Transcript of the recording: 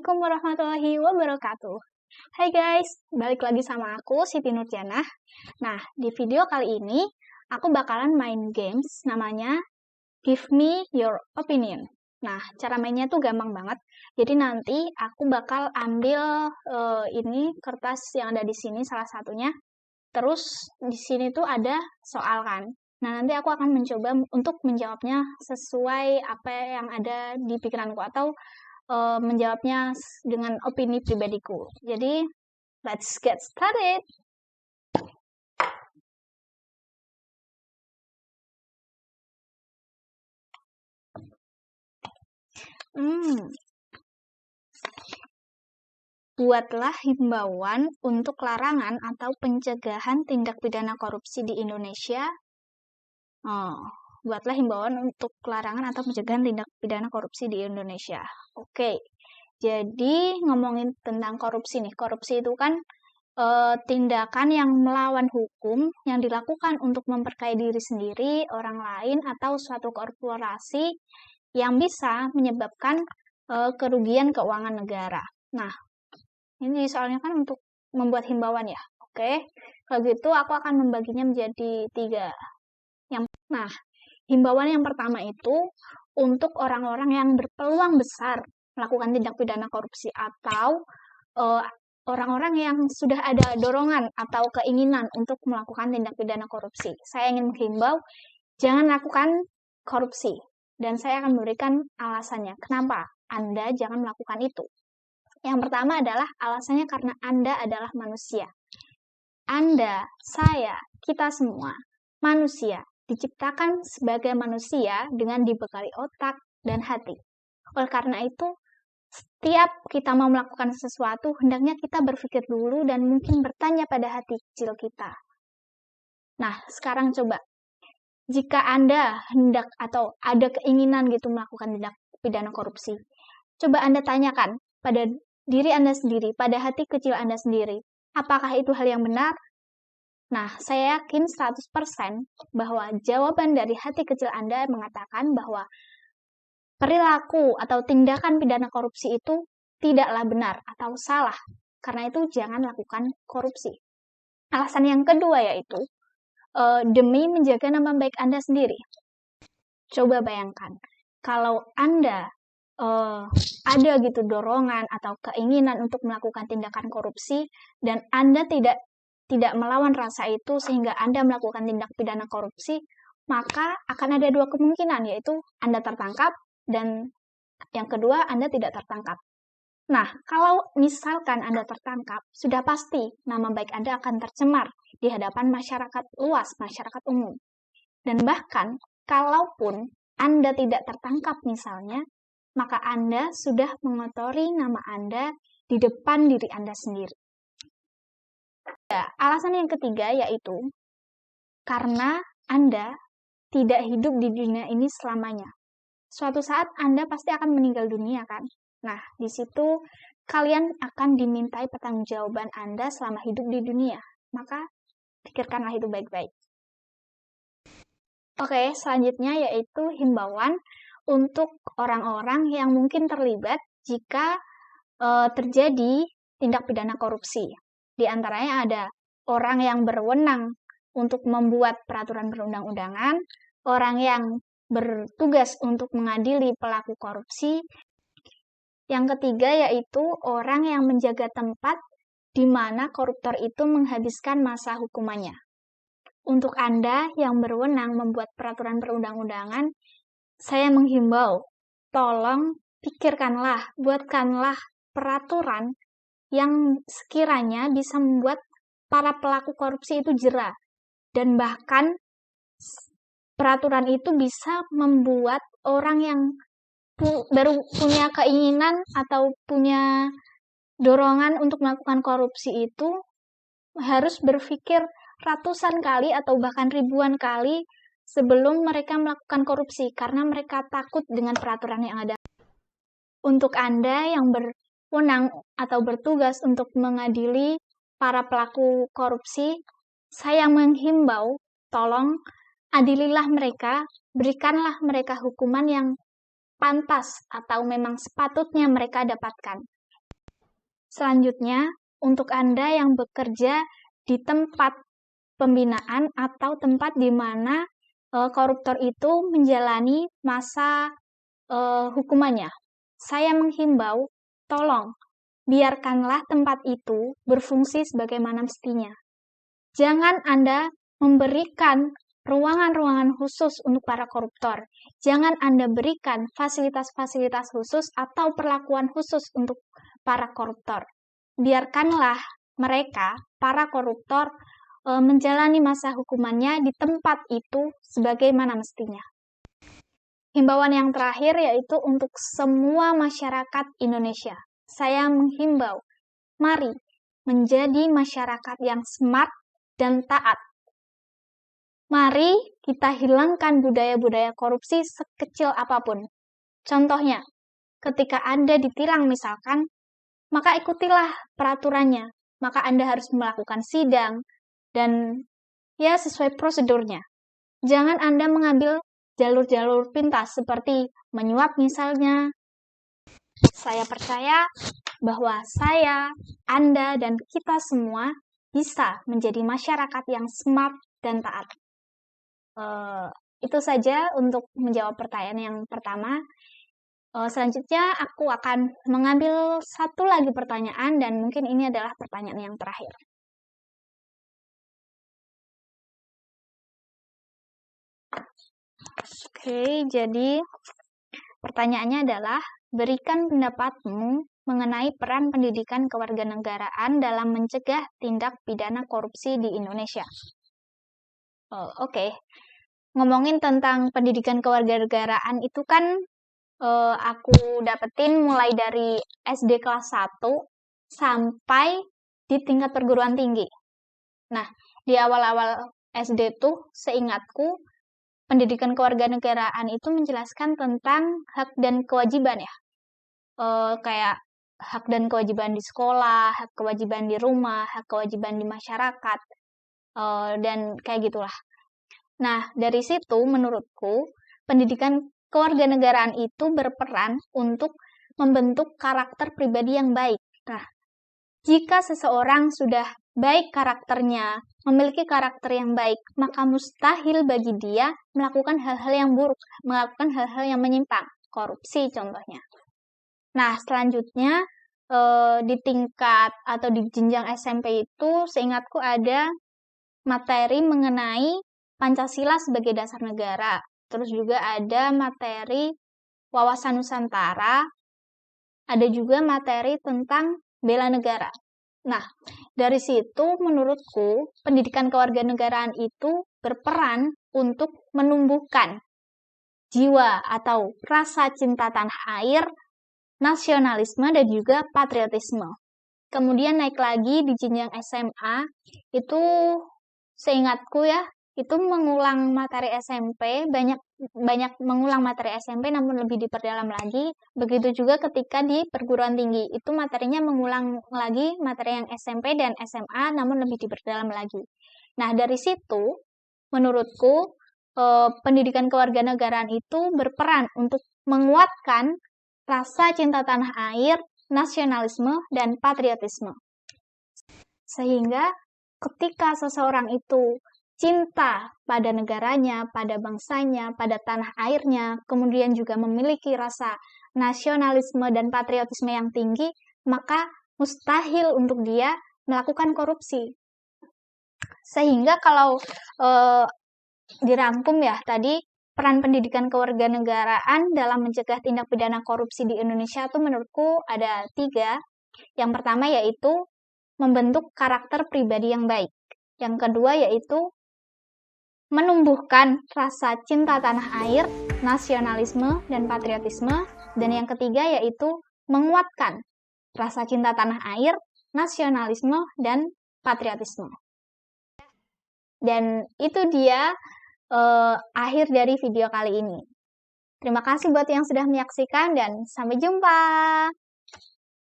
Assalamualaikum warahmatullahi wabarakatuh. Hai guys, balik lagi sama aku, Siti Nurjana. Nah, di video kali ini, aku bakalan main games namanya Give Me Your Opinion. Nah, cara mainnya tuh gampang banget. Jadi nanti aku bakal ambil ini kertas yang ada di sini salah satunya. Terus di sini tuh ada soal kan. Nah, nanti aku akan mencoba untuk menjawabnya sesuai apa yang ada di pikiranku atau menjawabnya dengan opini pribadiku. Jadi, let's get started! Buatlah himbauan untuk larangan atau pencegahan tindak pidana korupsi di Indonesia. Buatlah himbauan untuk larangan atau pencegahan tindak pidana korupsi di Indonesia. Oke, jadi ngomongin tentang korupsi nih. Korupsi itu kan tindakan yang melawan hukum yang dilakukan untuk memperkaya diri sendiri, orang lain, atau suatu korporasi yang bisa menyebabkan kerugian keuangan negara. Nah, ini soalnya kan untuk membuat himbauan ya. Oke, kalau gitu aku akan membaginya menjadi 3. Nah, himbauan yang pertama itu untuk orang-orang yang berpeluang besar melakukan tindak pidana korupsi atau orang-orang yang sudah ada dorongan atau keinginan untuk melakukan tindak pidana korupsi. Saya ingin menghimbau, jangan lakukan korupsi. Dan saya akan memberikan alasannya. Kenapa Anda jangan melakukan itu? Yang pertama adalah alasannya karena Anda adalah manusia. Anda, saya, kita semua, manusia, diciptakan sebagai manusia dengan dibekali otak dan hati. Oleh karena itu, setiap kita mau melakukan sesuatu, hendaknya kita berpikir dulu dan mungkin bertanya pada hati kecil kita. Nah, sekarang coba, jika Anda hendak atau ada keinginan gitu melakukan tindak pidana korupsi, coba Anda tanyakan pada diri Anda sendiri, pada hati kecil Anda sendiri, apakah itu hal yang benar? Nah, saya yakin 100% bahwa jawaban dari hati kecil Anda mengatakan bahwa perilaku atau tindakan pidana korupsi itu tidaklah benar atau salah. Karena itu jangan lakukan korupsi. Alasan yang kedua yaitu demi menjaga nama baik Anda sendiri. Coba bayangkan, kalau Anda ada gitu dorongan atau keinginan untuk melakukan tindakan korupsi dan Anda tidak melawan rasa itu sehingga Anda melakukan tindak pidana korupsi, maka akan ada 2 kemungkinan, yaitu Anda tertangkap dan yang kedua Anda tidak tertangkap. Nah, kalau misalkan Anda tertangkap, sudah pasti nama baik Anda akan tercemar di hadapan masyarakat luas, masyarakat umum. Dan bahkan, kalaupun Anda tidak tertangkap misalnya, maka Anda sudah mengotori nama Anda di depan diri Anda sendiri. Ya, alasan yang ketiga yaitu karena Anda tidak hidup di dunia ini selamanya. Suatu saat Anda pasti akan meninggal dunia kan? Nah, di situ kalian akan dimintai pertanggungjawaban Anda selama hidup di dunia. Maka pikirkanlah itu baik-baik. Oke, selanjutnya yaitu himbauan untuk orang-orang yang mungkin terlibat jika terjadi tindak pidana korupsi. Di antaranya ada orang yang berwenang untuk membuat peraturan perundang-undangan, orang yang bertugas untuk mengadili pelaku korupsi. Yang ketiga yaitu orang yang menjaga tempat di mana koruptor itu menghabiskan masa hukumannya. Untuk Anda yang berwenang membuat peraturan perundang-undangan, saya menghimbau, tolong pikirkanlah, buatkanlah peraturan yang sekiranya bisa membuat para pelaku korupsi itu jera. Dan bahkan peraturan itu bisa membuat orang yang baru punya keinginan atau punya dorongan untuk melakukan korupsi itu harus berpikir ratusan kali atau bahkan ribuan kali sebelum mereka melakukan korupsi, karena mereka takut dengan peraturan yang ada. Untuk Anda yang berwenang atau bertugas untuk mengadili para pelaku korupsi, saya menghimbau, tolong adililah mereka, berikanlah mereka hukuman yang pantas atau memang sepatutnya mereka dapatkan. Selanjutnya, untuk Anda yang bekerja di tempat pembinaan atau tempat di mana koruptor itu menjalani masa hukumannya, saya menghimbau, tolong biarkanlah tempat itu berfungsi sebagaimana mestinya. Jangan Anda memberikan ruangan-ruangan khusus untuk para koruptor. Jangan Anda berikan fasilitas-fasilitas khusus atau perlakuan khusus untuk para koruptor. Biarkanlah mereka, para koruptor, menjalani masa hukumannya di tempat itu sebagaimana mestinya. Himbauan yang terakhir yaitu untuk semua masyarakat Indonesia. Saya menghimbau, mari menjadi masyarakat yang smart dan taat. Mari kita hilangkan budaya-budaya korupsi sekecil apapun. Contohnya, ketika Anda ditilang misalkan, maka ikutilah peraturannya. Maka Anda harus melakukan sidang dan ya sesuai prosedurnya. Jangan Anda mengambil jalur-jalur pintas seperti menyuap misalnya. Saya percaya bahwa saya, Anda, dan kita semua bisa menjadi masyarakat yang smart dan taat. Itu saja untuk menjawab pertanyaan yang pertama. Selanjutnya aku akan mengambil satu lagi pertanyaan dan mungkin ini adalah pertanyaan yang terakhir. Oke, jadi pertanyaannya adalah, berikan pendapatmu mengenai peran pendidikan kewarganegaraan dalam mencegah tindak pidana korupsi di Indonesia. Oke. Ngomongin tentang pendidikan kewarganegaraan itu kan aku dapetin mulai dari SD kelas 1 sampai di tingkat perguruan tinggi. Nah, di awal-awal SD tuh seingatku pendidikan kewarganegaraan itu menjelaskan tentang hak dan kewajiban ya. Kayak hak dan kewajiban di sekolah, hak kewajiban di rumah, hak kewajiban di masyarakat, dan kayak gitulah. Nah, dari situ menurutku pendidikan kewarganegaraan itu berperan untuk membentuk karakter pribadi yang baik. Nah, jika seseorang sudah baik karakternya, memiliki karakter yang baik, maka mustahil bagi dia melakukan hal-hal yang buruk, melakukan hal-hal yang menyimpang, korupsi contohnya. Nah, selanjutnya di tingkat atau di jenjang SMP itu seingatku ada materi mengenai Pancasila sebagai dasar negara. Terus juga ada materi wawasan Nusantara, ada juga materi tentang bela negara. Nah, dari situ menurutku pendidikan kewarganegaraan itu berperan untuk menumbuhkan jiwa atau rasa cinta tanah air, nasionalisme, dan juga patriotisme. Kemudian naik lagi di jenjang SMA, itu seingatku ya, itu mengulang materi SMP, banyak mengulang materi SMP namun lebih diperdalam lagi. Begitu juga ketika di perguruan tinggi, itu materinya mengulang lagi materi yang SMP dan SMA namun lebih diperdalam lagi. Nah, dari situ menurutku pendidikan kewarganegaraan itu berperan untuk menguatkan rasa cinta tanah air, nasionalisme, dan patriotisme. Sehingga ketika seseorang itu cinta pada negaranya, pada bangsanya, pada tanah airnya, kemudian juga memiliki rasa nasionalisme dan patriotisme yang tinggi, maka mustahil untuk dia melakukan korupsi. Sehingga kalau dirangkum ya tadi, peran pendidikan kewarganegaraan dalam mencegah tindak pidana korupsi di Indonesia itu menurutku ada 3. Yang pertama yaitu membentuk karakter pribadi yang baik. Yang kedua yaitu menumbuhkan rasa cinta tanah air, nasionalisme, dan patriotisme. Dan yang ketiga yaitu menguatkan rasa cinta tanah air, nasionalisme, dan patriotisme. Dan itu dia akhir dari video kali ini. Terima kasih buat yang sudah menyaksikan dan sampai jumpa.